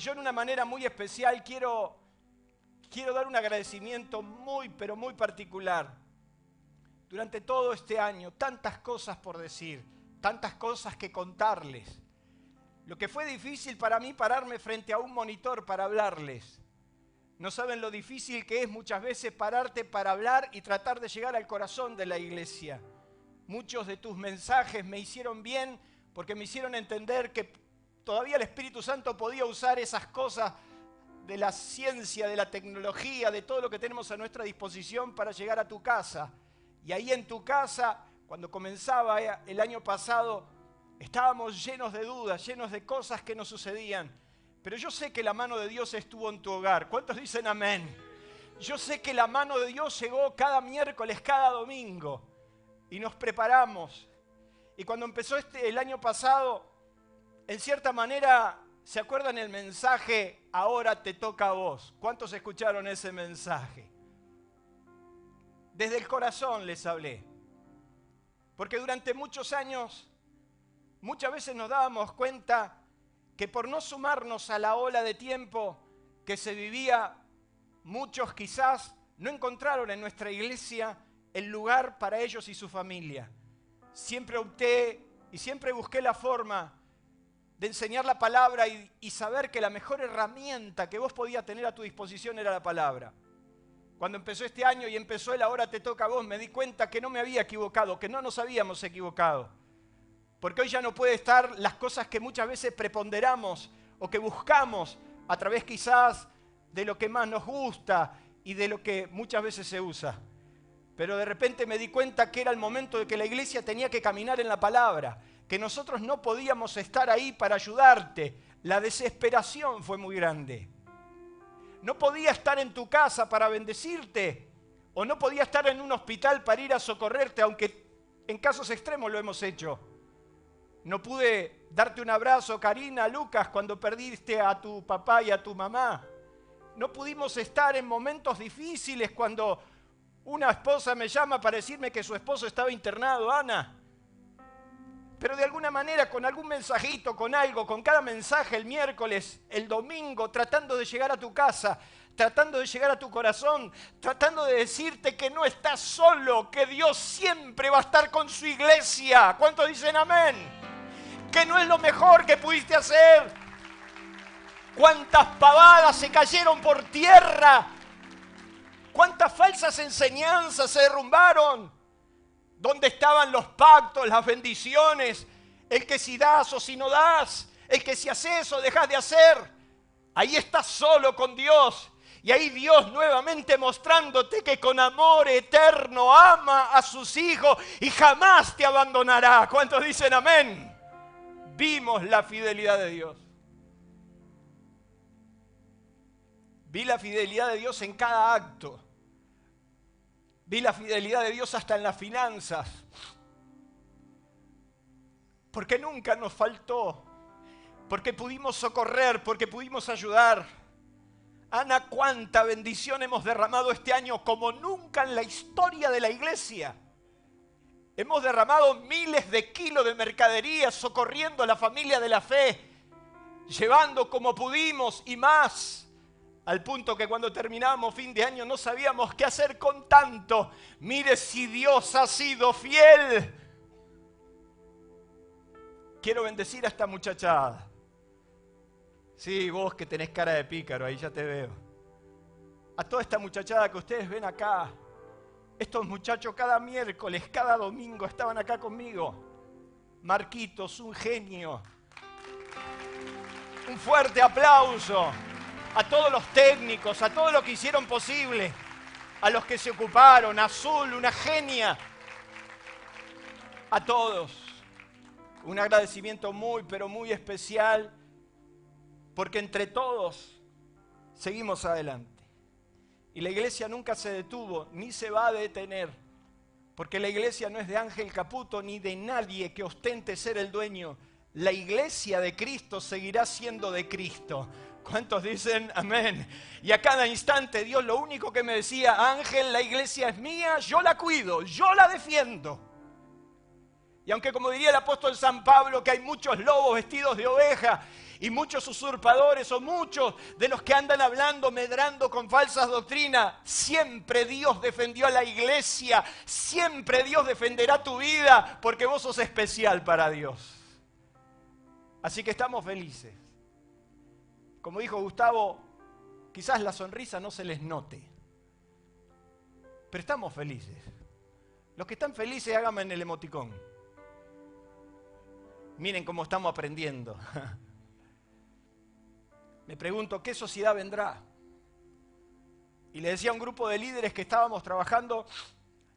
yo en una manera muy especial quiero dar un agradecimiento muy, pero muy particular. Durante todo este año, tantas cosas por decir, tantas cosas que contarles. Lo que fue difícil para mí pararme frente a un monitor para hablarles. No saben lo difícil que es muchas veces pararte para hablar y tratar de llegar al corazón de la iglesia. Muchos de tus mensajes me hicieron bien porque me hicieron entender que todavía el Espíritu Santo podía usar esas cosas de la ciencia, de la tecnología, de todo lo que tenemos a nuestra disposición para llegar a tu casa. Y ahí en tu casa, cuando comenzaba el año pasado, estábamos llenos de dudas, llenos de cosas que nos sucedían. Pero yo sé que la mano de Dios estuvo en tu hogar. ¿Cuántos dicen amén? Yo sé que la mano de Dios llegó cada miércoles, cada domingo. Y nos preparamos. Y cuando empezó el año pasado, en cierta manera, ¿se acuerdan el mensaje? Ahora te toca a vos. ¿Cuántos escucharon ese mensaje? Desde el corazón les hablé. Porque durante muchos años, muchas veces nos dábamos cuenta que por no sumarnos a la ola de tiempo que se vivía, muchos quizás no encontraron en nuestra iglesia el lugar para ellos y su familia. Siempre opté y siempre busqué la forma de enseñar la palabra y saber que la mejor herramienta que vos podías tener a tu disposición era la palabra. Cuando empezó este año y empezó el Ahora te toca a vos, me di cuenta que no me había equivocado, que no nos habíamos equivocado. Porque hoy ya no puede estar las cosas que muchas veces preponderamos o que buscamos a través quizás de lo que más nos gusta y de lo que muchas veces se usa. Pero de repente me di cuenta que era el momento de que la iglesia tenía que caminar en la palabra, que nosotros no podíamos estar ahí para ayudarte. La desesperación fue muy grande. No podía estar en tu casa para bendecirte, o no podía estar en un hospital para ir a socorrerte, aunque en casos extremos lo hemos hecho. No pude darte un abrazo, Karina, Lucas, cuando perdiste a tu papá y a tu mamá. No pudimos estar en momentos difíciles cuando una esposa me llama para decirme que su esposo estaba internado, Ana. Pero de alguna manera, con algún mensajito, con algo, con cada mensaje el miércoles, el domingo, tratando de llegar a tu casa, tratando de llegar a tu corazón, tratando de decirte que no estás solo, que Dios siempre va a estar con su iglesia. ¿Cuántos dicen amén? Que no es lo mejor que pudiste hacer. ¿Cuántas pavadas se cayeron por tierra? ¿Cuántas falsas enseñanzas se derrumbaron? ¿Dónde estaban los pactos, las bendiciones? El que si das o si no das, el que si haces o dejas de hacer. Ahí estás solo con Dios. Y ahí Dios nuevamente mostrándote que con amor eterno ama a sus hijos y jamás te abandonará. ¿Cuántos dicen amén? Vimos la fidelidad de Dios. Vi la fidelidad de Dios en cada acto. Vi la fidelidad de Dios hasta en las finanzas. Porque nunca nos faltó. Porque pudimos socorrer, porque pudimos ayudar. Ana, cuánta bendición hemos derramado este año como nunca en la historia de la iglesia. Hemos derramado miles de kilos de mercadería socorriendo a la familia de la fe, llevando como pudimos y más. Al punto que cuando terminábamos fin de año no sabíamos qué hacer con tanto. Mire si Dios ha sido fiel. Quiero bendecir a esta muchachada. Sí, vos que tenés cara de pícaro, ahí ya te veo. A toda esta muchachada que ustedes ven acá. Estos muchachos cada miércoles, cada domingo estaban acá conmigo. Marquitos, un genio. Un fuerte aplauso. A todos los técnicos, a todos los que hicieron posible, a los que se ocuparon, a Azul, una genia, a todos. Un agradecimiento muy, pero muy especial, porque entre todos seguimos adelante. Y la iglesia nunca se detuvo, ni se va a detener, porque la iglesia no es de Ángel Caputo, ni de nadie que ostente ser el dueño. La iglesia de Cristo seguirá siendo de Cristo. ¿Cuántos dicen amén? Y a cada instante Dios lo único que me decía: Ángel, la iglesia es mía, yo la cuido, yo la defiendo. Y aunque como diría el apóstol San Pablo que hay muchos lobos vestidos de oveja Y muchos usurpadores o muchos de los que andan hablando, medrando con falsas doctrinas, siempre Dios defendió a la iglesia, siempre Dios defenderá tu vida, porque vos sos especial para Dios. Así que estamos felices. Como dijo Gustavo, quizás la sonrisa no se les note, pero estamos felices. Los que están felices, háganme en el emoticón. Miren cómo estamos aprendiendo. Me pregunto, ¿qué sociedad vendrá? Y le decía a un grupo de líderes que estábamos trabajando,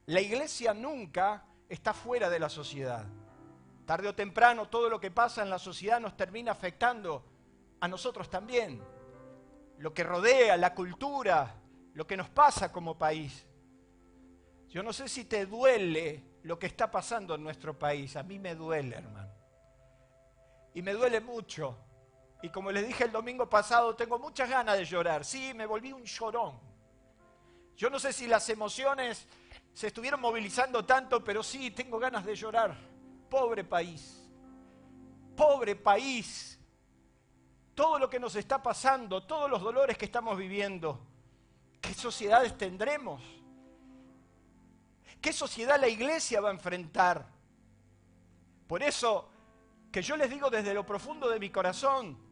la iglesia nunca está fuera de la sociedad. Tarde o temprano todo lo que pasa en la sociedad nos termina afectando a nosotros también. Lo que rodea, la cultura, lo que nos pasa como país. Yo no sé si te duele lo que está pasando en nuestro país. A mí me duele, hermano. Y me duele mucho. Y como les dije el domingo pasado, tengo muchas ganas de llorar. Sí, me volví un llorón. Yo no sé si las emociones se estuvieron movilizando tanto, pero sí, tengo ganas de llorar. Pobre país. Pobre país. Todo lo que nos está pasando, todos los dolores que estamos viviendo. ¿Qué sociedades tendremos? ¿Qué sociedad la iglesia va a enfrentar? Por eso que yo les digo desde lo profundo de mi corazón,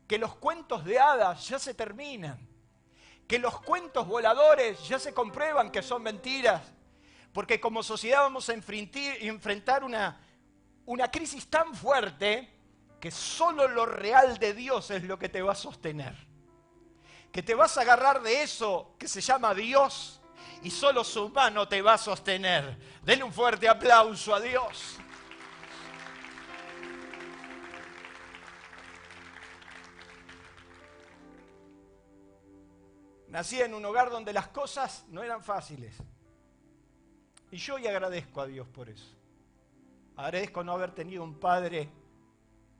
que los cuentos de hadas ya se terminan, que los cuentos voladores ya se comprueban que son mentiras, porque como sociedad vamos a enfrentar una crisis tan fuerte que solo lo real de Dios es lo que te va a sostener. Que te vas a agarrar de eso que se llama Dios y solo su mano te va a sostener. Denle un fuerte aplauso a Dios. Nací en un hogar donde las cosas no eran fáciles. Y yo hoy agradezco a Dios por eso. Agradezco no haber tenido un padre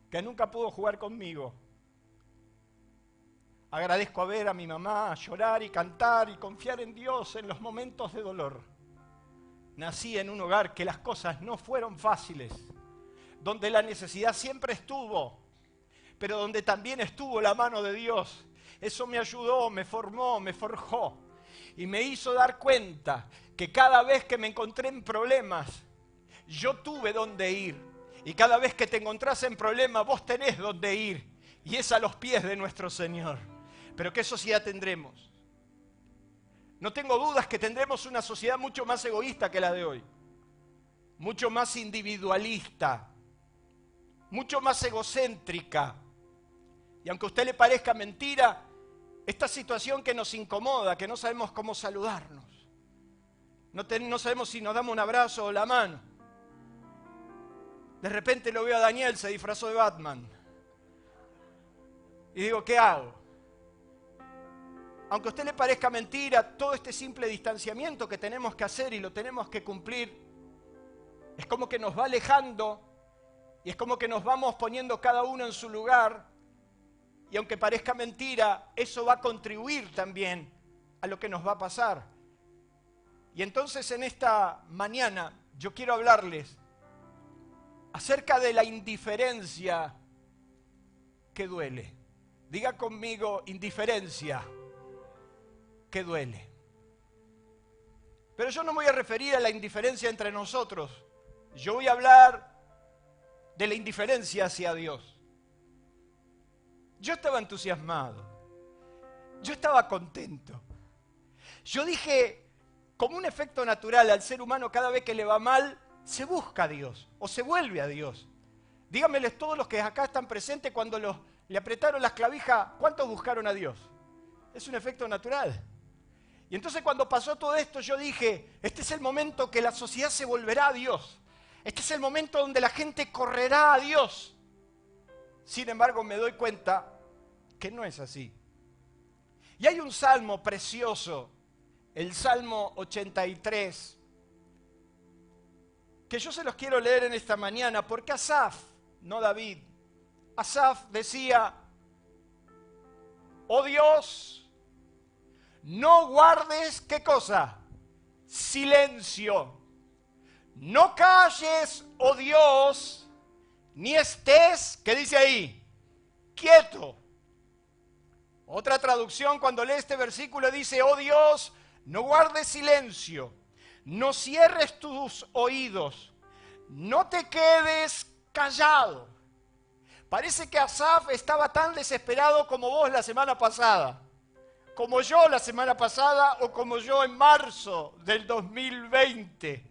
que nunca pudo jugar conmigo. Agradezco a ver a mi mamá llorar y cantar y confiar en Dios en los momentos de dolor. Nací en un hogar que las cosas no fueron fáciles, donde la necesidad siempre estuvo, pero donde también estuvo la mano de Dios. Eso me ayudó, me formó, me forjó y me hizo dar cuenta que cada vez que me encontré en problemas, yo tuve dónde ir. Y cada vez que te encontrás en problemas, vos tenés dónde ir. Y es a los pies de nuestro Señor. Pero ¿qué sociedad tendremos? No tengo dudas que tendremos una sociedad mucho más egoísta que la de hoy. Mucho más individualista. Mucho más egocéntrica. Y aunque a usted le parezca mentira, esta situación que nos incomoda, que no sabemos cómo saludarnos. No sabemos si nos damos un abrazo o la mano. De repente lo veo a Daniel, se disfrazó de Batman. Y digo, ¿qué hago? Aunque a usted le parezca mentira, todo este simple distanciamiento que tenemos que hacer y lo tenemos que cumplir, es como que nos va alejando y es como que nos vamos poniendo cada uno en su lugar. Y aunque parezca mentira, eso va a contribuir también a lo que nos va a pasar. Y entonces en esta mañana yo quiero hablarles acerca de la indiferencia que duele. Diga conmigo, indiferencia que duele. Pero yo no me voy a referir a la indiferencia entre nosotros. Yo voy a hablar de la indiferencia hacia Dios. Yo estaba entusiasmado. Yo estaba contento. Yo dije, como un efecto natural al ser humano, cada vez que le va mal, se busca a Dios o se vuelve a Dios. Díganmeles todos los que acá están presentes, cuando le apretaron las clavijas, ¿cuántos buscaron a Dios? Es un efecto natural. Y entonces cuando pasó todo esto, yo dije, este es el momento que la sociedad se volverá a Dios. Este es el momento donde la gente correrá a Dios. Sin embargo, me doy cuenta que no es así. Y hay un salmo precioso, el Salmo 83, que yo se los quiero leer en esta mañana, porque Asaf, no David, Asaf decía, oh Dios, no guardes, ¿qué cosa? Silencio. No calles, oh Dios, ni estés, ¿qué dice ahí? quieto. Otra traducción, cuando lee este versículo, dice, oh Dios, no guardes silencio, no cierres tus oídos, no te quedes callado. Parece que Asaf estaba tan desesperado como vos la semana pasada, como yo la semana pasada o como yo en marzo del 2020.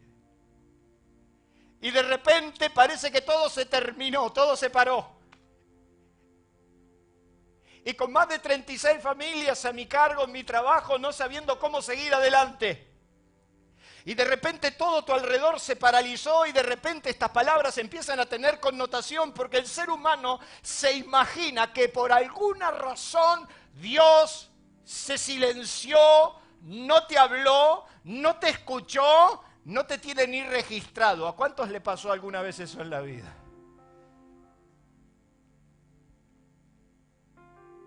Y de repente parece que todo se terminó, todo se paró. Y con más de 36 familias a mi cargo en mi trabajo, no sabiendo cómo seguir adelante. Y de repente todo tu alrededor se paralizó y de repente estas palabras empiezan a tener connotación porque el ser humano se imagina que por alguna razón Dios se silenció, no te habló, no te escuchó, no te tiene ni registrado. ¿A cuántos le pasó alguna vez eso en la vida?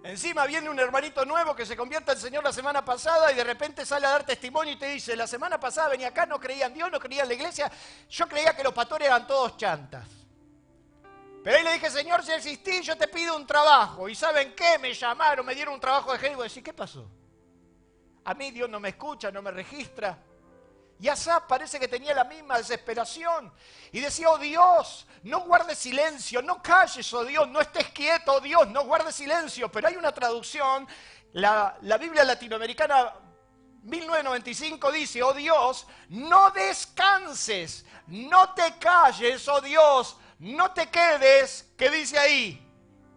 Encima viene un hermanito nuevo que se convierte al Señor la semana pasada y de repente sale a dar testimonio y te dice, la semana pasada venía acá, no creía en Dios, no creía en la iglesia, yo creía que los pastores eran todos chantas. Pero ahí le dije, Señor, si existí, yo te pido un trabajo. ¿Y saben qué? Me llamaron, me dieron un trabajo de jefe. Y voy a decir, ¿qué pasó? A mí Dios no me escucha, no me registra. Y Asaf parece que tenía la misma desesperación. Y decía, oh Dios, no guardes silencio, no calles, oh Dios, no estés quieto, oh Dios, no guardes silencio. Pero hay una traducción, la Biblia latinoamericana 1995 dice, oh Dios, no descanses, no te calles, oh Dios, no te quedes, ¿qué dice ahí?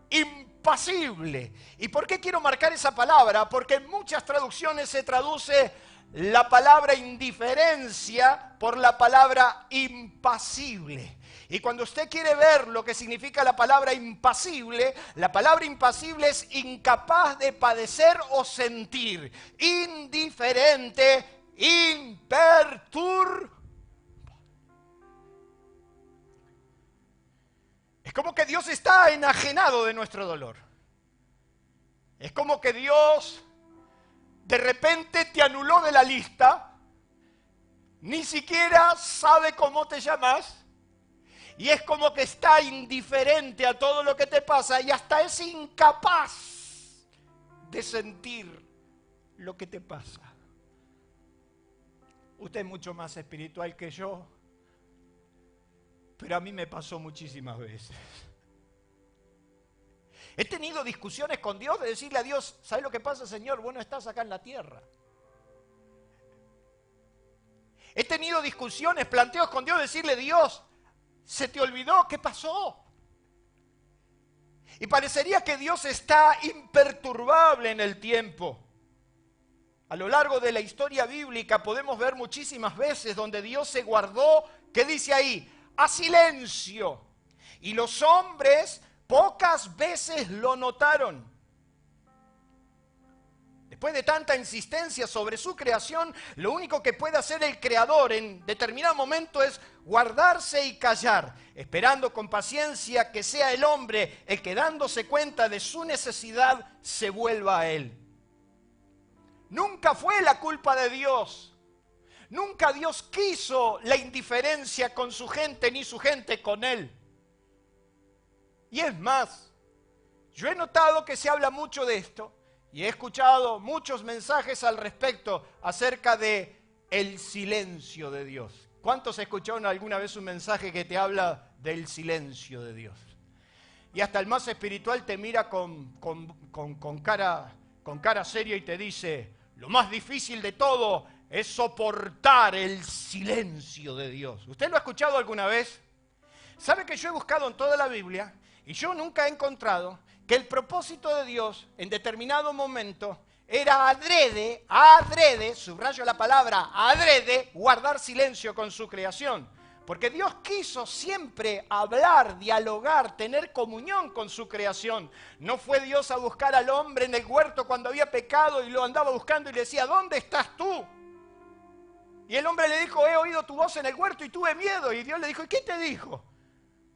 Impasible. ¿Y por qué quiero marcar esa palabra? Porque en muchas traducciones se traduce la palabra indiferencia por la palabra impasible. Y cuando usted quiere ver lo que significa la palabra impasible es incapaz de padecer o sentir, indiferente, imperturbable. Es como que Dios está enajenado de nuestro dolor. Es como que Dios de repente te anuló de la lista, ni siquiera sabe cómo te llamas, y es como que está indiferente a todo lo que te pasa y hasta es incapaz de sentir lo que te pasa. Usted es mucho más espiritual que yo, pero a mí me pasó muchísimas veces. He tenido discusiones con Dios de decirle a Dios, ¿sabes lo que pasa, Señor? Vos no estás acá en la tierra. He tenido discusiones, planteos con Dios, de decirle, Dios, ¿se te olvidó? ¿Qué pasó? Y parecería que Dios está imperturbable en el tiempo. A lo largo de la historia bíblica podemos ver muchísimas veces donde Dios se guardó, ¿qué dice ahí? A silencio. Y los hombres pocas veces lo notaron. Después de tanta insistencia sobre su creación, lo único que puede hacer el Creador en determinado momento es guardarse y callar, esperando con paciencia que sea el hombre el que, dándose cuenta de su necesidad, se vuelva a Él. Nunca fue la culpa de Dios. Nunca Dios quiso la indiferencia con su gente, ni su gente con Él. Y es más, yo he notado que se habla mucho de esto y he escuchado muchos mensajes al respecto acerca de el silencio de Dios. ¿Cuántos escucharon alguna vez un mensaje que te habla del silencio de Dios? Y hasta el más espiritual te mira con cara seria y te dice, lo más difícil de todo es soportar el silencio de Dios. ¿Usted lo ha escuchado alguna vez? ¿Sabe que yo he buscado en toda la Biblia y yo nunca he encontrado que el propósito de Dios en determinado momento era adrede, subrayo la palabra adrede, guardar silencio con su creación? Porque Dios quiso siempre hablar, dialogar, tener comunión con su creación. No fue Dios a buscar al hombre en el huerto cuando había pecado y lo andaba buscando y le decía, ¿dónde estás tú? Y el hombre le dijo, he oído tu voz en el huerto y tuve miedo. Y Dios le dijo, ¿y qué te dijo?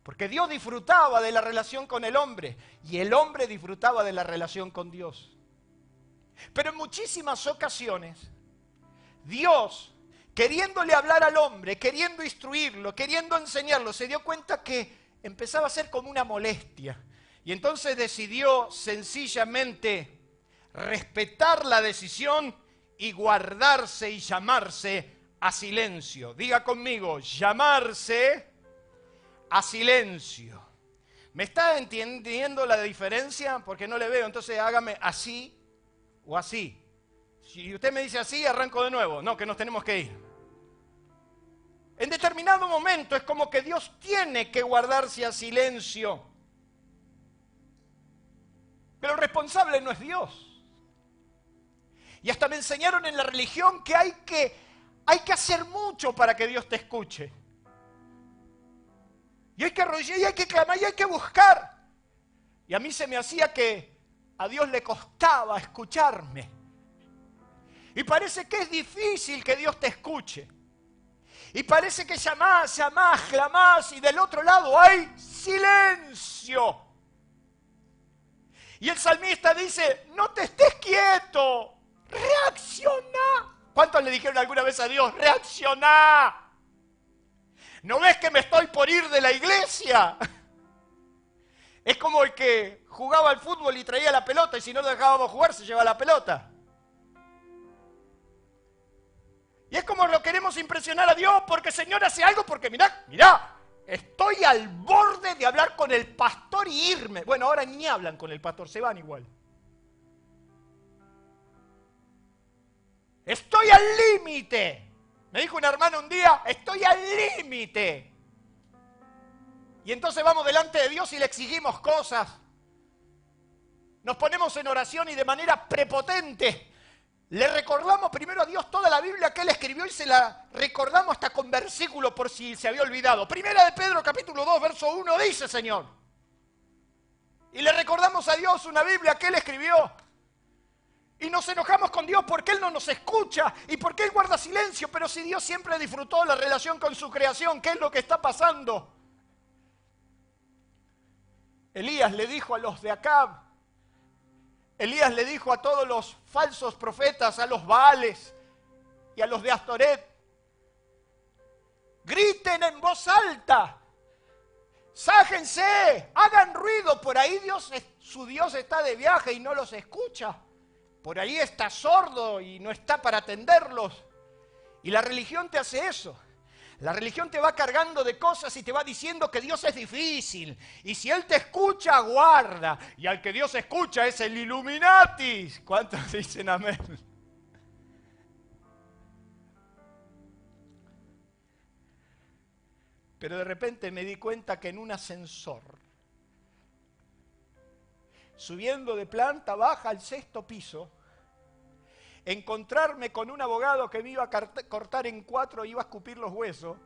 Porque Dios disfrutaba de la relación con el hombre y el hombre disfrutaba de la relación con Dios. Pero en muchísimas ocasiones, Dios, queriéndole hablar al hombre, queriendo instruirlo, queriendo enseñarlo, se dio cuenta que empezaba a ser como una molestia. Y entonces decidió sencillamente respetar la decisión y guardarse y llamarse a silencio. Diga conmigo, llamarse a silencio. ¿Me está entendiendo la diferencia? Porque no le veo, entonces hágame así o así. Si usted me dice así, arranco de nuevo. No, que nos tenemos que ir. En determinado momento es como que Dios tiene que guardarse a silencio. Pero el responsable no es Dios. Y hasta me enseñaron en la religión que hay que hacer mucho para que Dios te escuche. Y hay que arrodillar, y hay que clamar, y hay que buscar. Y a mí se me hacía que a Dios le costaba escucharme. Y parece que es difícil que Dios te escuche. Y parece que llamás, clamás, y del otro lado hay silencio. Y el salmista dice, no te estés quieto, reacciona. ¿Cuántos le dijeron alguna vez a Dios, reacciona? ¿No ves que me estoy por ir de la iglesia? Es como el que jugaba al fútbol y traía la pelota y si no lo dejábamos jugar se lleva la pelota. Y es como lo queremos impresionar a Dios porque el Señor hace algo porque mirá, estoy al borde de hablar con el pastor y irme. Bueno, ahora ni hablan con el pastor, se van igual. Estoy al límite. Me dijo un hermano un día, estoy al límite. Y entonces vamos delante de Dios y le exigimos cosas. Nos ponemos en oración y de manera prepotente le recordamos primero a Dios toda la Biblia que Él escribió y se la recordamos hasta con versículo por si se había olvidado. Primera de Pedro capítulo 2 verso 1 dice, Señor. Y le recordamos a Dios una Biblia que Él escribió. Y nos enojamos con Dios porque Él no nos escucha y porque Él guarda silencio. Pero si Dios siempre disfrutó la relación con su creación, ¿qué es lo que está pasando? Elías le dijo a los de Acab, Elías le dijo a todos los falsos profetas, a los Baales y a los de Astoret, griten en voz alta, sájense, hagan ruido, por ahí su Dios está de viaje y no los escucha. Por ahí está sordo y no está para atenderlos. Y la religión te hace eso. La religión te va cargando de cosas y te va diciendo que Dios es difícil. Y si Él te escucha, guarda. Y al que Dios escucha es el Illuminati. ¿Cuántos dicen amén? Pero de repente me di cuenta que en un ascensor, subiendo de planta baja al 6º piso, encontrarme con un abogado que me iba a cortar en 4 y iba a escupir los huesos,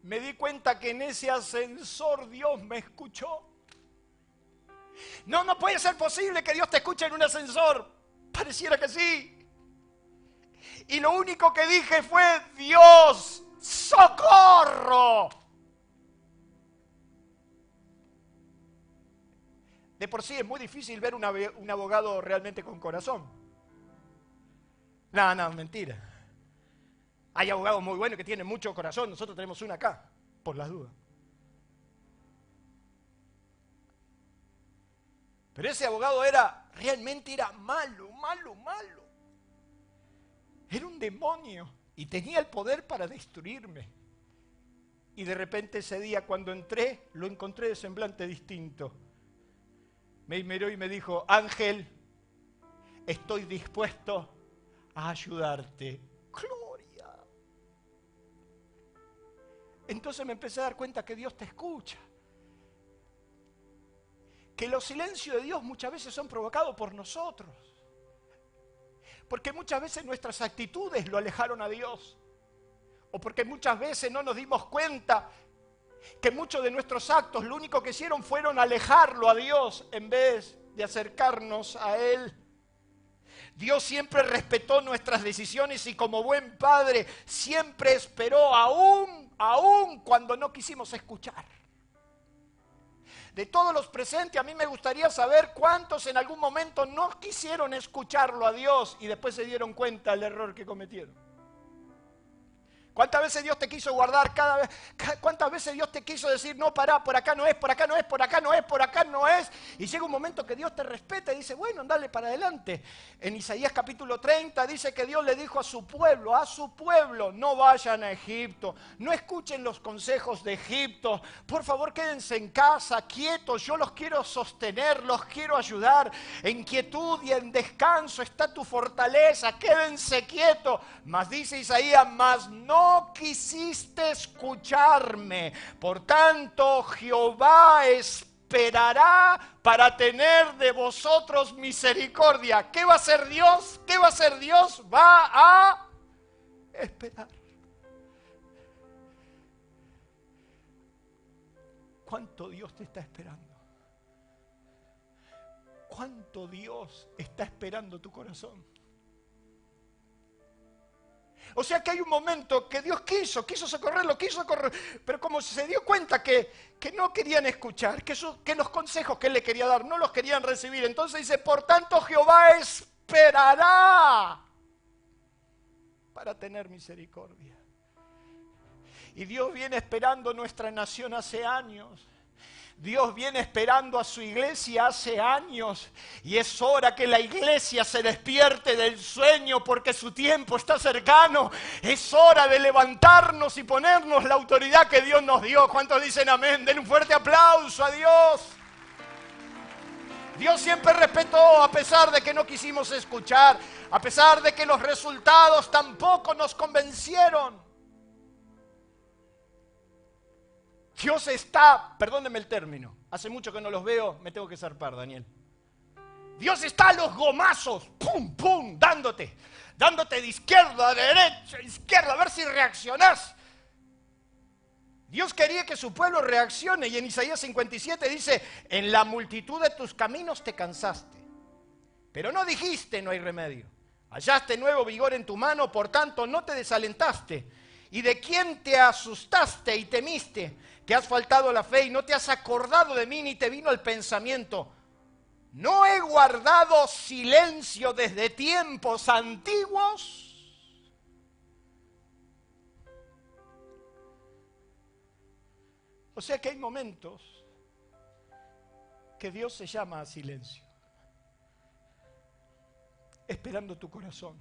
me di cuenta que en ese ascensor Dios me escuchó. No puede ser posible que Dios te escuche en un ascensor. Pareciera que sí. Y lo único que dije fue, Dios, ¡socorro! De por sí es muy difícil ver un abogado realmente con corazón. No, mentira. Hay abogados muy buenos que tienen mucho corazón. Nosotros tenemos uno acá, por las dudas. Pero ese abogado realmente era malo. Era un demonio y tenía el poder para destruirme. Y de repente ese día cuando entré, lo encontré de semblante distinto. Me miró y me dijo, Ángel, estoy dispuesto a ayudarte. ¡Gloria! Entonces me empecé a dar cuenta que Dios te escucha. Que los silencios de Dios muchas veces son provocados por nosotros. Porque muchas veces nuestras actitudes lo alejaron a Dios. O porque muchas veces no nos dimos cuenta que muchos de nuestros actos lo único que hicieron fueron alejarlo a Dios en vez de acercarnos a Él. Dios siempre respetó nuestras decisiones y como buen padre siempre esperó aún cuando no quisimos escuchar. De todos los presentes, a mí me gustaría saber cuántos en algún momento no quisieron escucharlo a Dios y después se dieron cuenta del error que cometieron. ¿Cuántas veces Dios te quiso guardar? ¿Cuántas veces Dios te quiso decir, no, pará, por acá no es, por acá no es, por acá no es, por acá no es? Y llega un momento que Dios te respeta y dice, bueno, andale para adelante. En Isaías capítulo 30 dice que Dios le dijo a su pueblo, no vayan a Egipto, no escuchen los consejos de Egipto, por favor quédense en casa, quietos, yo los quiero sostener, los quiero ayudar. En quietud y en descanso está tu fortaleza, quédense quietos. Mas dice Isaías, mas no quisiste escucharme. Por tanto, Jehová esperará para tener de vosotros misericordia. ¿Qué va a hacer Dios? ¿Qué va a hacer Dios? Va a esperar. ¿Cuánto Dios te está esperando? ¿Cuánto Dios está esperando tu corazón? O sea que hay un momento que Dios quiso socorrerlo, pero como se dio cuenta que no querían escuchar, que los consejos que Él le quería dar no los querían recibir, entonces dice, por tanto Jehová esperará para tener misericordia. Y Dios viene esperando nuestra nación hace años. Dios viene esperando a su iglesia hace años y es hora que la iglesia se despierte del sueño porque su tiempo está cercano. Es hora de levantarnos y ponernos la autoridad que Dios nos dio. ¿Cuántos dicen amén? Den un fuerte aplauso a Dios. Dios siempre respetó a pesar de que no quisimos escuchar, a pesar de que los resultados tampoco nos convencieron. Dios está, perdónenme el término, hace mucho que no los veo, me tengo que zarpar, Daniel. Dios está a los gomazos, pum, pum, dándote de izquierda a derecha, izquierda, a ver si reaccionás. Dios quería que su pueblo reaccione y en Isaías 57 dice, en la multitud de tus caminos te cansaste, pero no dijiste no hay remedio. Hallaste nuevo vigor en tu mano, por tanto no te desalentaste. ¿Y de quién te asustaste y temiste? Que has faltado a la fe y no te has acordado de mí ni te vino el pensamiento. ¿No he guardado silencio desde tiempos antiguos? O sea que hay momentos que Dios se llama a silencio, esperando tu corazón,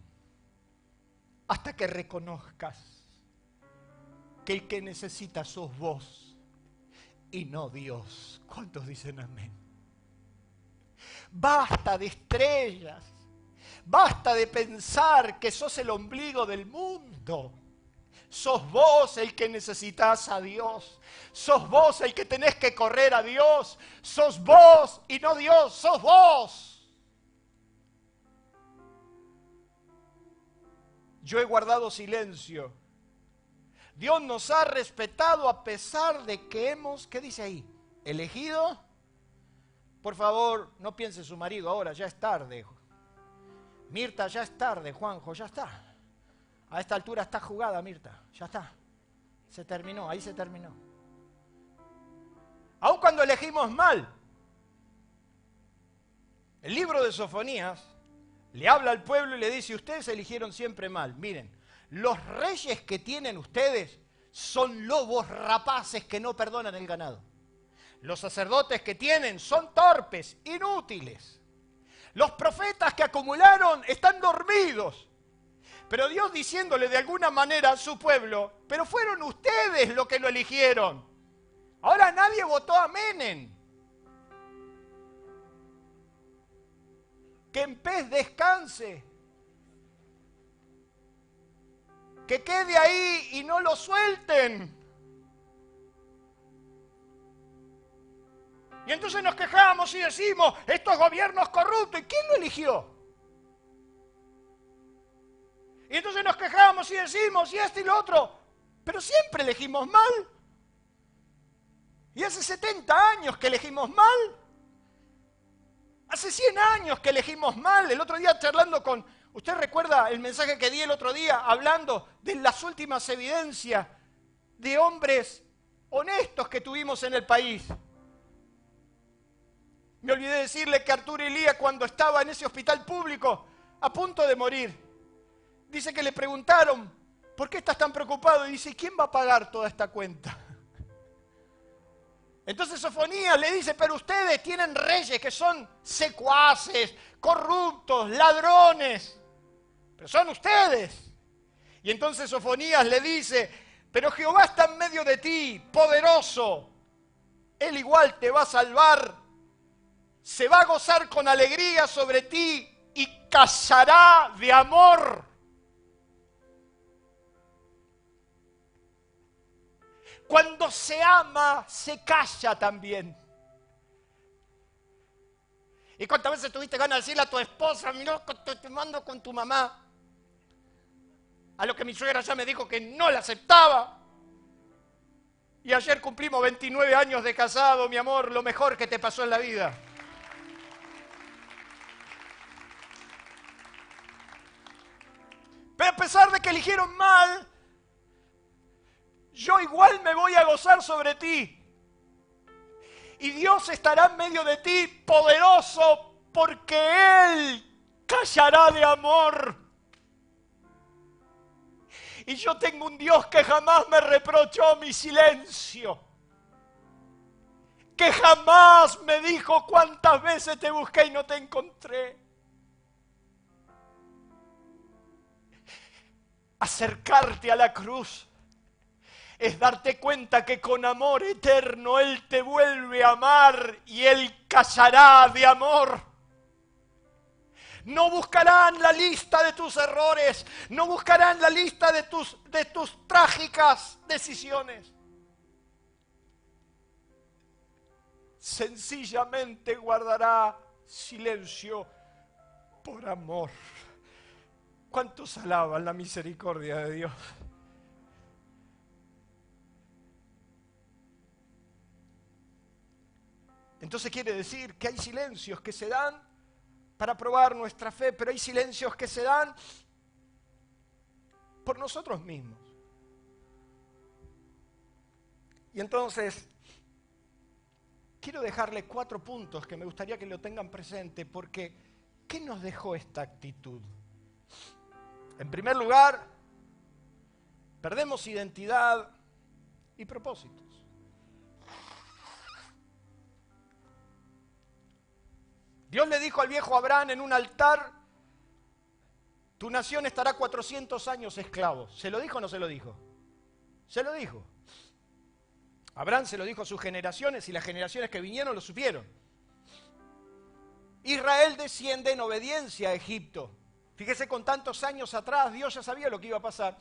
hasta que reconozcas que el que necesita sos vos y no Dios. ¿Cuántos dicen amén? Basta de estrellas, basta de pensar que sos el ombligo del mundo. Sos vos el que necesitas a Dios. Sos vos el que tenés que correr a Dios. Sos vos y no Dios, sos vos. Yo he guardado silencio. Dios nos ha respetado a pesar de que hemos, ¿qué dice ahí? ¿Elegido? Por favor, no piense su marido ahora, ya es tarde. Mirta, ya es tarde, Juanjo, ya está. A esta altura está jugada, Mirta, ya está. Se terminó, ahí se terminó. Aun cuando elegimos mal. El libro de Sofonías le habla al pueblo y le dice, ustedes eligieron siempre mal. Miren, los reyes que tienen ustedes son lobos rapaces que no perdonan el ganado. Los sacerdotes que tienen son torpes, inútiles. Los profetas que acumularon están dormidos. Pero Dios diciéndole de alguna manera a su pueblo, pero fueron ustedes los que lo eligieron. Ahora nadie votó a Menem. Que en paz descanse. Que quede ahí y no lo suelten. Y entonces nos quejamos y decimos, estos gobiernos corruptos, ¿y quién lo eligió? Y entonces nos quejamos y decimos, y esto y lo otro, pero siempre elegimos mal. Y hace 70 años que elegimos mal. Hace 100 años que elegimos mal. El otro día charlando con... ¿Usted recuerda el mensaje que di el otro día hablando de las últimas evidencias de hombres honestos que tuvimos en el país? Me olvidé decirle que Arturo Elías, cuando estaba en ese hospital público, a punto de morir, dice que le preguntaron, ¿por qué estás tan preocupado? Y dice, ¿quién va a pagar toda esta cuenta? Entonces Sofonías le dice, pero ustedes tienen reyes que son secuaces, corruptos, ladrones. Pero son ustedes. Y entonces Sofonías le dice, pero Jehová está en medio de ti, poderoso. Él igual te va a salvar. Se va a gozar con alegría sobre ti y callará de amor. Cuando se ama, se calla también. ¿Y cuántas veces tuviste ganas de decirle a tu esposa, mirá, te mando con tu mamá? A lo que mi suegra ya me dijo que no la aceptaba. Y ayer cumplimos 29 años de casado, mi amor, lo mejor que te pasó en la vida. Pero a pesar de que eligieron mal, yo igual me voy a gozar sobre ti. Y Dios estará en medio de ti, poderoso, porque Él callará de amor. Y yo tengo un Dios que jamás me reprochó mi silencio. Que jamás me dijo cuántas veces te busqué y no te encontré. Acercarte a la cruz es darte cuenta que con amor eterno Él te vuelve a amar y Él callará de amor. No buscarán la lista de tus errores, no buscarán la lista de tus trágicas decisiones. Sencillamente guardará silencio por amor. ¿Cuántos alaban la misericordia de Dios? Entonces quiere decir que hay silencios que se dan para probar nuestra fe, pero hay silencios que se dan por nosotros mismos. Y entonces, quiero dejarle 4 puntos que me gustaría que lo tengan presente, porque ¿qué nos dejó esta actitud? En primer lugar, perdemos identidad y propósitos. Dios le dijo al viejo Abraham en un altar, tu nación estará 400 años esclavo. ¿Se lo dijo o no se lo dijo? Se lo dijo. Abraham se lo dijo a sus generaciones y las generaciones que vinieron lo supieron. Israel desciende en obediencia a Egipto. Fíjese, con tantos años atrás Dios ya sabía lo que iba a pasar.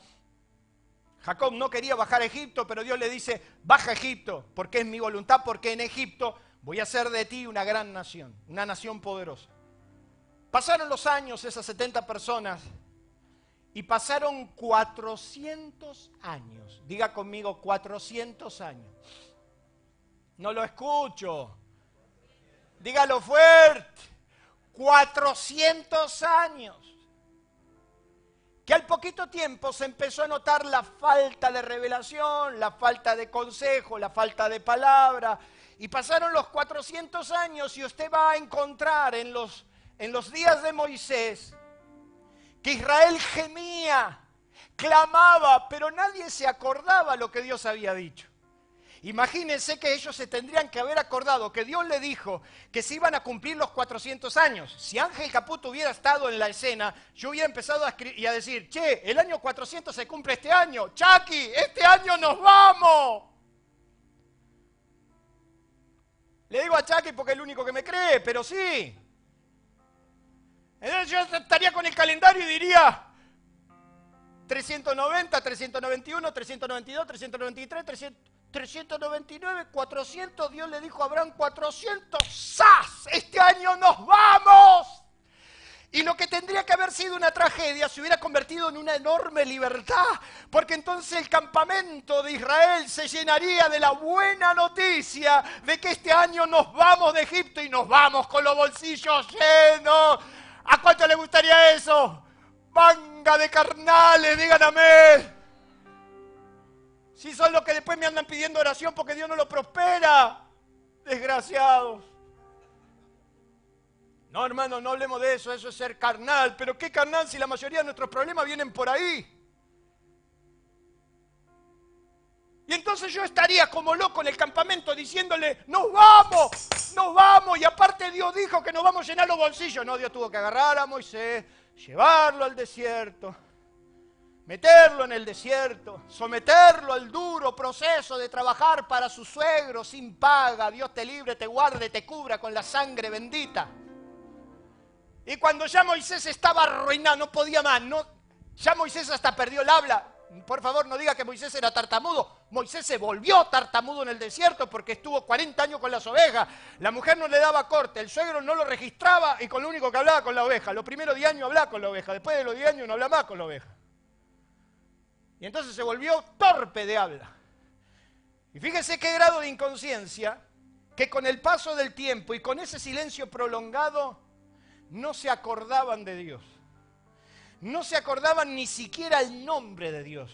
Jacob no quería bajar a Egipto, pero Dios le dice, baja a Egipto, porque es mi voluntad, porque en Egipto voy a hacer de ti una gran nación, una nación poderosa. Pasaron los años, esas 70 personas, y pasaron 400 años. Diga conmigo, 400 años. No lo escucho. Dígalo fuerte. 400 años. Que al poquito tiempo se empezó a notar la falta de revelación, la falta de consejo, la falta de palabra. Y pasaron los 400 años y usted va a encontrar en los días de Moisés que Israel gemía, clamaba, pero nadie se acordaba lo que Dios había dicho. Imagínense que ellos se tendrían que haber acordado que Dios le dijo que se iban a cumplir los 400 años. Si Ángel Caputo hubiera estado en la escena, yo hubiera empezado a decir, che, el año 400 se cumple este año. Chucky, este año nos vamos. Le digo a Chucky porque es el único que me cree, pero sí. Entonces yo estaría con el calendario y diría 390, 391, 392, 393, 399, 400. Dios le dijo a Abraham, 400, ¡zas! Este año nos vamos. Y lo que tendría que haber sido una tragedia se hubiera convertido en una enorme libertad, porque entonces el campamento de Israel se llenaría de la buena noticia de que este año nos vamos de Egipto y nos vamos con los bolsillos llenos. ¿A cuánto le gustaría eso? Manga de carnales, digan amén. Si son los que después me andan pidiendo oración porque Dios no lo prospera. Desgraciados. No, hermano, no hablemos de eso, eso es ser carnal. Pero ¿qué carnal si la mayoría de nuestros problemas vienen por ahí? entonces yo estaría como loco en el campamento diciéndole, ¡nos vamos! ¡Nos vamos! Y aparte Dios dijo que nos vamos a llenar los bolsillos. No, Dios tuvo que agarrar a Moisés, llevarlo al desierto, meterlo en el desierto, someterlo al duro proceso de trabajar para su suegro sin paga. Dios te libre, te guarde, te cubra con la sangre bendita. Y cuando ya Moisés estaba arruinado, no podía más, ya Moisés hasta perdió el habla. Por favor, no diga que Moisés era tartamudo. Moisés se volvió tartamudo en el desierto porque estuvo 40 años con las ovejas. La mujer no le daba corte, el suegro no lo registraba y con lo único que hablaba con la oveja. Los primeros 10 años hablaba con la oveja, después de los 10 años no habla más con la oveja. Y entonces se volvió torpe de habla. Y fíjese qué grado de inconsciencia que con el paso del tiempo y con ese silencio prolongado no se acordaban de Dios. No se acordaban ni siquiera el nombre de Dios.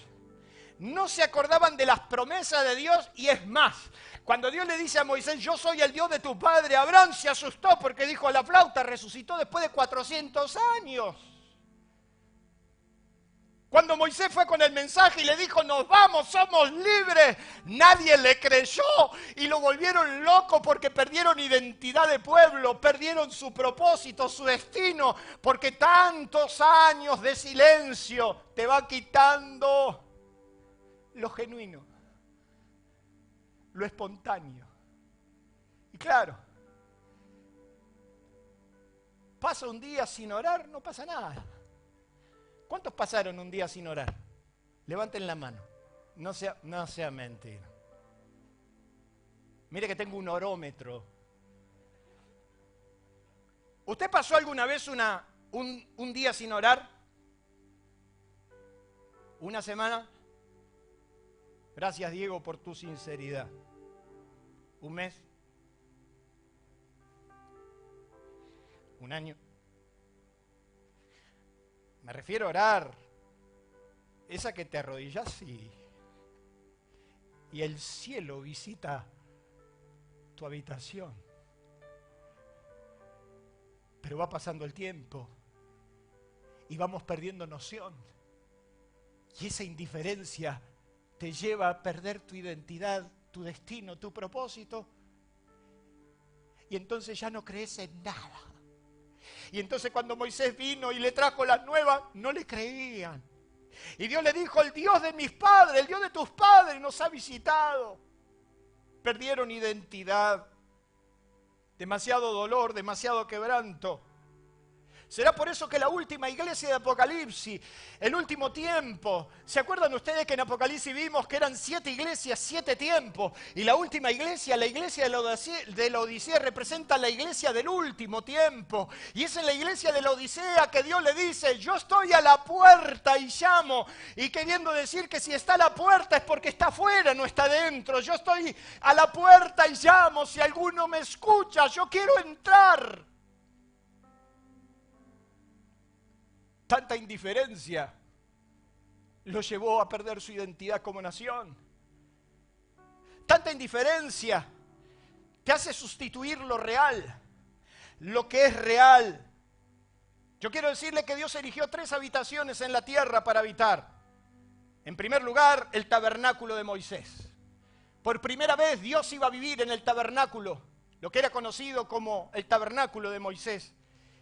No se acordaban de las promesas de Dios y es más, cuando Dios le dice a Moisés, yo soy el Dios de tu padre, Abraham se asustó porque dijo, la flauta resucitó después de 400 años. Cuando Moisés fue con el mensaje y le dijo, nos vamos, somos libres, nadie le creyó y lo volvieron loco porque perdieron identidad de pueblo, perdieron su propósito, su destino, porque tantos años de silencio te va quitando lo genuino, lo espontáneo. Y claro, pasa un día sin orar, no pasa nada. ¿Cuántos pasaron un día sin orar? Levanten la mano. No sea mentira. Mire que tengo un orómetro. ¿Usted pasó alguna vez un día sin orar? ¿Una semana? Gracias, Diego, por tu sinceridad. ¿Un mes? ¿Un año? Me refiero a orar, esa que te arrodillas y el cielo visita tu habitación. Pero va pasando el tiempo y vamos perdiendo noción. Y esa indiferencia te lleva a perder tu identidad, tu destino, tu propósito. Y entonces ya no crees en nada. Y entonces cuando Moisés vino y le trajo las nuevas, no le creían. Y Dios le dijo, el Dios de mis padres, el Dios de tus padres nos ha visitado. Perdieron identidad. Demasiado dolor, demasiado quebranto. Será por eso que la última iglesia de Apocalipsis, el último tiempo, ¿se acuerdan ustedes que en Apocalipsis vimos que eran 7 iglesias, 7 tiempos? Y la última iglesia, la iglesia de la Odisea, representa la iglesia del último tiempo. Y es en la iglesia de la Odisea que Dios le dice, yo estoy a la puerta y llamo. Y queriendo decir que si está a la puerta es porque está afuera, no está dentro. Yo estoy a la puerta y llamo, si alguno me escucha, yo quiero entrar. Tanta indiferencia lo llevó a perder su identidad como nación. Tanta indiferencia te hace sustituir lo real, lo que es real. Yo quiero decirle que Dios eligió 3 habitaciones en la tierra para habitar. En primer lugar, el tabernáculo de Moisés. Por primera vez Dios iba a vivir en el tabernáculo, lo que era conocido como el tabernáculo de Moisés.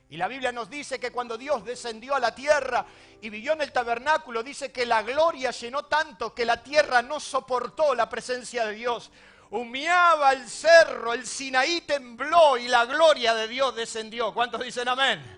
Y la Biblia nos dice que cuando Dios descendió a la tierra y vivió en el tabernáculo, dice que la gloria llenó tanto que la tierra no soportó la presencia de Dios. Humeaba el cerro, el Sinaí tembló y la gloria de Dios descendió. ¿Cuántos dicen amén?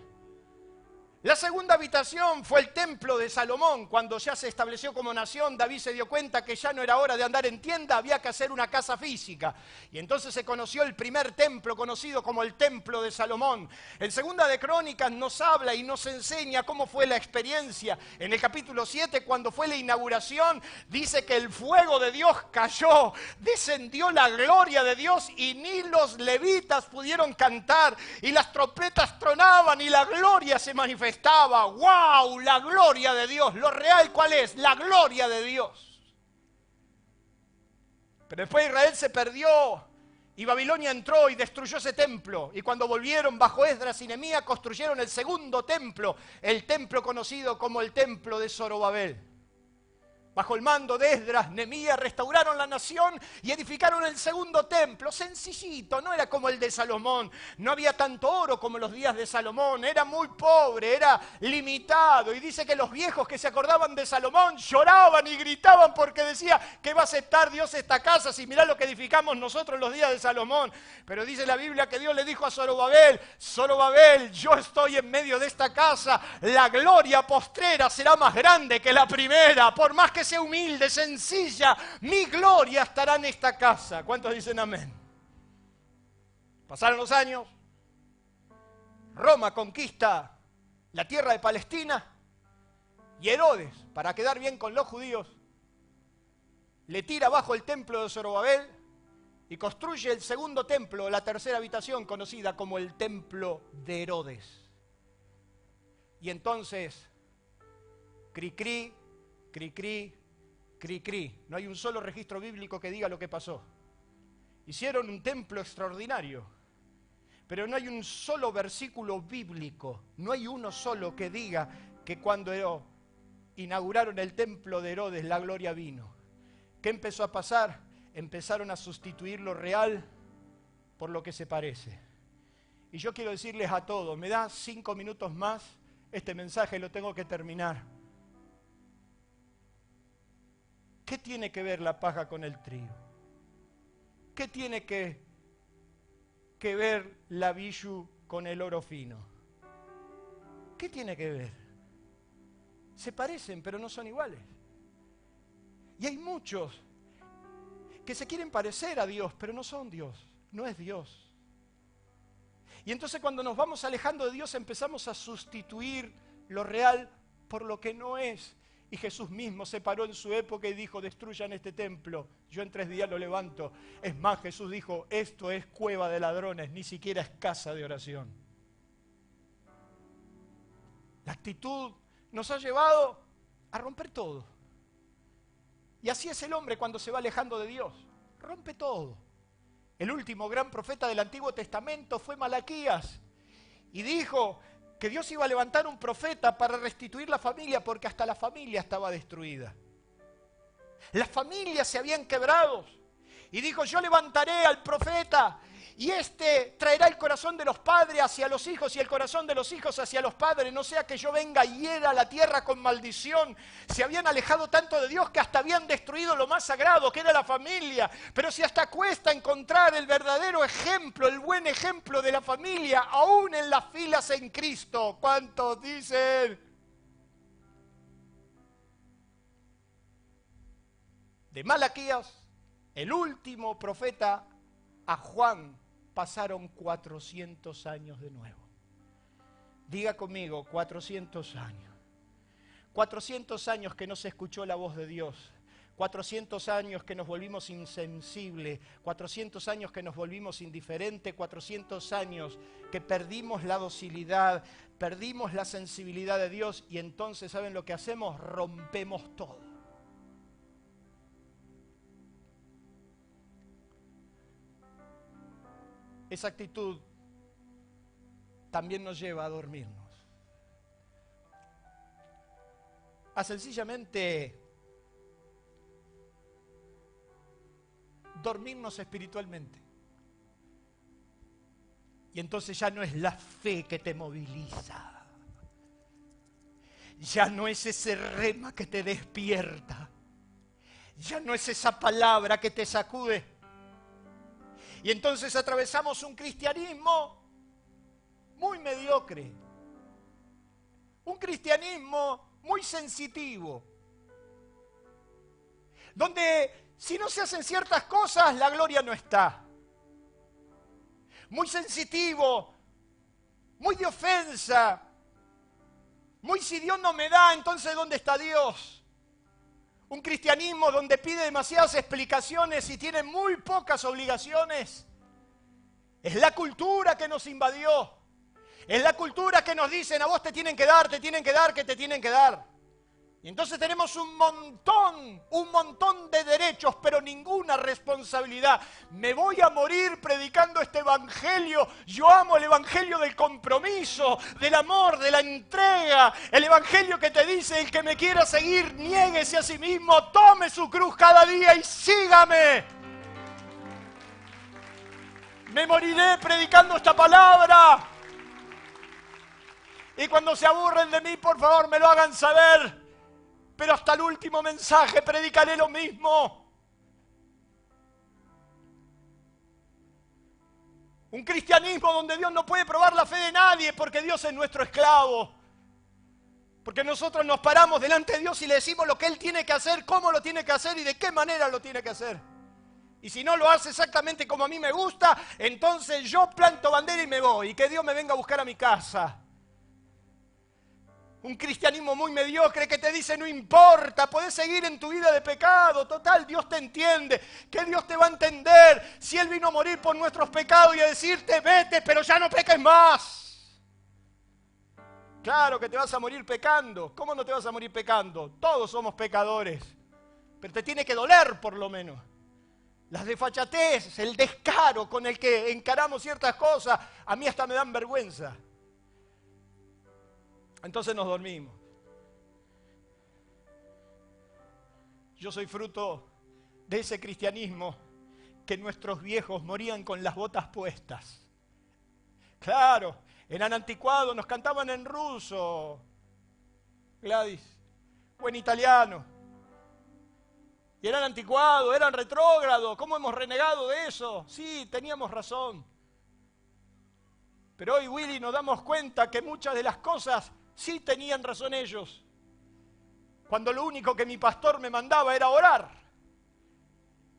La segunda habitación fue el templo de Salomón. Cuando ya se estableció como nación, David se dio cuenta que ya no era hora de andar en tienda, había que hacer una casa física. Y entonces se conoció el primer templo conocido como el templo de Salomón. En Segunda de Crónicas nos habla y nos enseña cómo fue la experiencia. En el capítulo 7, cuando fue la inauguración, dice que el fuego de Dios cayó, descendió la gloria de Dios y ni los levitas pudieron cantar y las trompetas tronaban y la gloria se manifestaba. ¡Wow! La gloria de Dios. ¿Lo real cuál es? La gloria de Dios. Pero después Israel se perdió y Babilonia entró y destruyó ese templo. Y cuando volvieron bajo Esdras y Nehemías construyeron el segundo templo, el templo conocido como el templo de Zorobabel. bajo el mando de Esdras, Nehemías, restauraron la nación y edificaron el segundo templo. Sencillito, no era como el de Salomón. No había tanto oro como los días de Salomón. Era muy pobre, era limitado. Y dice que los viejos que se acordaban de Salomón lloraban y gritaban porque decía que va a aceptar Dios esta casa si mirá lo que edificamos nosotros en los días de Salomón. Pero dice la Biblia que Dios le dijo a Zorobabel: Zorobabel, yo estoy en medio de esta casa. La gloria postrera será más grande que la primera. Por más que sea humilde, sencilla, mi gloria estará en esta casa. ¿Cuántos dicen amén? Pasaron los años, Roma conquista la tierra de Palestina y Herodes, para quedar bien con los judíos, le tira abajo el templo de Zorobabel y construye el segundo templo, la tercera habitación, conocida como el templo de Herodes. Y entonces, cri-cri, cri-cri, cri-cri. No hay un solo registro bíblico que diga lo que pasó. Hicieron un templo extraordinario, pero no hay un solo versículo bíblico, no hay uno solo que diga que cuando inauguraron el templo de Herodes la gloria vino. ¿Qué empezó a pasar? Empezaron a sustituir lo real por lo que se parece. Y yo quiero decirles a todos, me da 5 minutos más, este mensaje lo tengo que terminar. ¿Qué tiene que ver la paja con el trigo? ¿Qué tiene que ver la billu con el oro fino? ¿Qué tiene que ver? Se parecen, pero no son iguales. Y hay muchos que se quieren parecer a Dios, pero no son Dios, no es Dios. Y entonces cuando nos vamos alejando de Dios empezamos a sustituir lo real por lo que no es. Y Jesús mismo se paró en su época y dijo: destruyan este templo, yo en 3 días lo levanto. Es más, Jesús dijo: esto es cueva de ladrones, ni siquiera es casa de oración. La actitud nos ha llevado a romper todo. Y así es el hombre cuando se va alejando de Dios, rompe todo. El último gran profeta del Antiguo Testamento fue Malaquías, y dijo que Dios iba a levantar un profeta para restituir la familia, porque hasta la familia estaba destruida. Las familias se habían quebrado. Y dijo: yo levantaré al profeta, y este traerá el corazón de los padres hacia los hijos, y el corazón de los hijos hacia los padres, no sea que yo venga y hiera la tierra con maldición. Se habían alejado tanto de Dios que hasta habían destruido lo más sagrado, que era la familia. Pero si hasta cuesta encontrar el verdadero ejemplo, el buen ejemplo de la familia, aún en las filas en Cristo. ¿Cuántos dicen? De Malaquías, el último profeta, a Juan pasaron 400 años de nuevo. Diga conmigo, 400 años. 400 años que no se escuchó la voz de Dios. 400 años que nos volvimos insensibles. 400 años que nos volvimos indiferentes. 400 años que perdimos la docilidad, perdimos la sensibilidad de Dios. Y entonces, ¿saben lo que hacemos? Rompemos todo. Esa actitud también nos lleva a dormirnos. A sencillamente dormirnos espiritualmente. Y entonces ya no es la fe que te moviliza. Ya no es ese rema que te despierta. Ya no es esa palabra que te sacude. Y entonces atravesamos un cristianismo muy mediocre. Un cristianismo muy sensitivo. Donde si no se hacen ciertas cosas, la gloria no está. Muy sensitivo, muy de ofensa. Muy si Dios no me da, entonces ¿dónde está Dios? Un cristianismo donde pide demasiadas explicaciones y tiene muy pocas obligaciones. Es la cultura que nos invadió. Es la cultura que nos dicen: a vos te tienen que dar, que te tienen que dar. Y entonces tenemos un montón de derechos, pero ninguna responsabilidad. Me voy a morir predicando este evangelio. Yo amo el evangelio del compromiso, del amor, de la entrega. El evangelio que te dice, el que me quiera seguir, niéguese a sí mismo, tome su cruz cada día y sígame. Me moriré predicando esta palabra. Y cuando se aburren de mí, por favor, me lo hagan saber. Pero hasta el último mensaje predicaré lo mismo. Un cristianismo donde Dios no puede probar la fe de nadie porque Dios es nuestro esclavo. Porque nosotros nos paramos delante de Dios y le decimos lo que Él tiene que hacer, cómo lo tiene que hacer y de qué manera lo tiene que hacer. Y si no lo hace exactamente como a mí me gusta, entonces yo planto bandera y me voy. Y que Dios me venga a buscar a mi casa. Un cristianismo muy mediocre que te dice no importa, podés seguir en tu vida de pecado, total, Dios te entiende, que Dios te va a entender, si Él vino a morir por nuestros pecados y a decirte vete, pero ya no peques más. Claro que te vas a morir pecando, ¿cómo no te vas a morir pecando? Todos somos pecadores, pero te tiene que doler por lo menos. Las desfachatez, el descaro con el que encaramos ciertas cosas, a mí hasta me dan vergüenza. Entonces nos dormimos. Yo soy fruto de ese cristianismo que nuestros viejos morían con las botas puestas. Claro, eran anticuados, nos cantaban en ruso, Gladys, o en italiano. Y eran anticuados, eran retrógrados. ¿Cómo hemos renegado de eso? Sí, teníamos razón. Pero hoy, Willy, nos damos cuenta que muchas de las cosas sí tenían razón ellos, cuando lo único que mi pastor me mandaba era orar.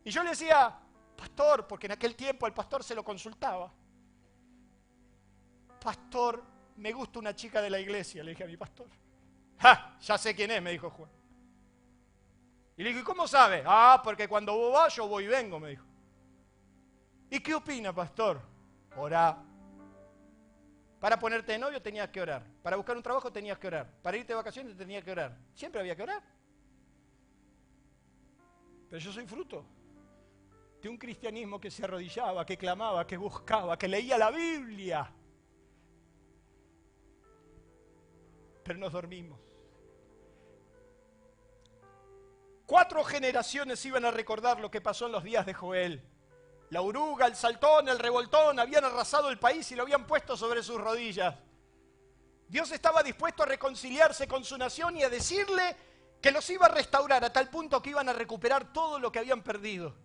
Y yo le decía, pastor, porque en aquel tiempo al pastor se lo consultaba. Pastor, me gusta una chica de la iglesia, le dije a mi pastor. ¡Ja! Ya sé quién es, me dijo Juan. Y le dije, ¿cómo sabe? Ah, porque cuando vos vas, yo voy y vengo, me dijo. ¿Y qué opina, pastor? Orá. Para ponerte de novio tenías que orar. Para buscar un trabajo tenías que orar. Para irte de vacaciones tenías que orar. Siempre había que orar. Pero yo soy fruto de un cristianismo que se arrodillaba, que clamaba, que buscaba, que leía la Biblia. Pero nos dormimos. 4 generaciones iban a recordar lo que pasó en los días de Joel. La oruga, el saltón, el revoltón habían arrasado el país y lo habían puesto sobre sus rodillas. Dios estaba dispuesto a reconciliarse con su nación y a decirle que los iba a restaurar a tal punto que iban a recuperar todo lo que habían perdido.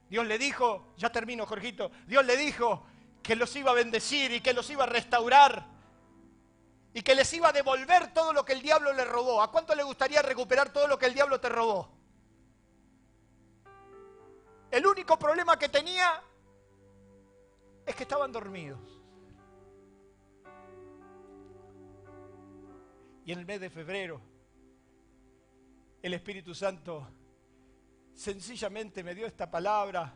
Dios le dijo, ya termino, Jorgito, Dios le dijo que los iba a bendecir y que los iba a restaurar y que les iba a devolver todo lo que el diablo le robó. ¿A cuánto le gustaría recuperar todo lo que el diablo te robó? El único problema que tenía es que estaban dormidos. Y en el mes de febrero, el Espíritu Santo sencillamente me dio esta palabra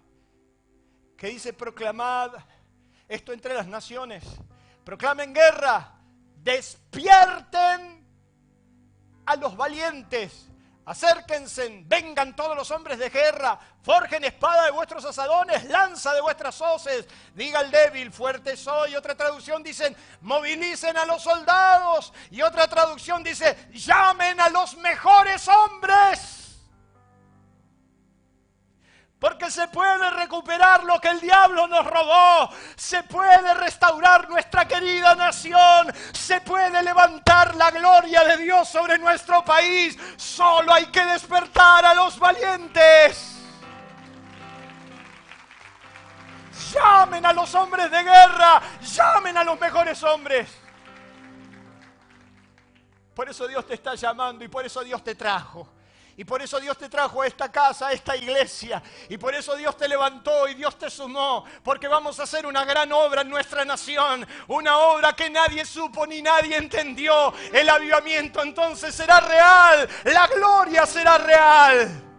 que dice, proclamad esto entre las naciones, proclamen guerra, despierten a los valientes. Acérquense, vengan todos los hombres de guerra, forjen espada de vuestros asadones, lanza de vuestras hoces, diga el débil, fuerte soy. Otra traducción dice, movilicen a los soldados. Y otra traducción dice, llamen a los mejores hombres. Porque se puede recuperar lo que el diablo nos robó. Se puede restaurar nuestra querida nación. Se puede levantar la gloria de Dios sobre nuestro país. Solo hay que despertar a los valientes. Llamen a los hombres de guerra. Llamen a los mejores hombres. Por eso Dios te está llamando y por eso Dios te trajo. Y por eso Dios te trajo a esta casa, a esta iglesia. Y por eso Dios te levantó y Dios te sumó. Porque vamos a hacer una gran obra en nuestra nación. Una obra que nadie supo ni nadie entendió. El avivamiento entonces será real. La gloria será real.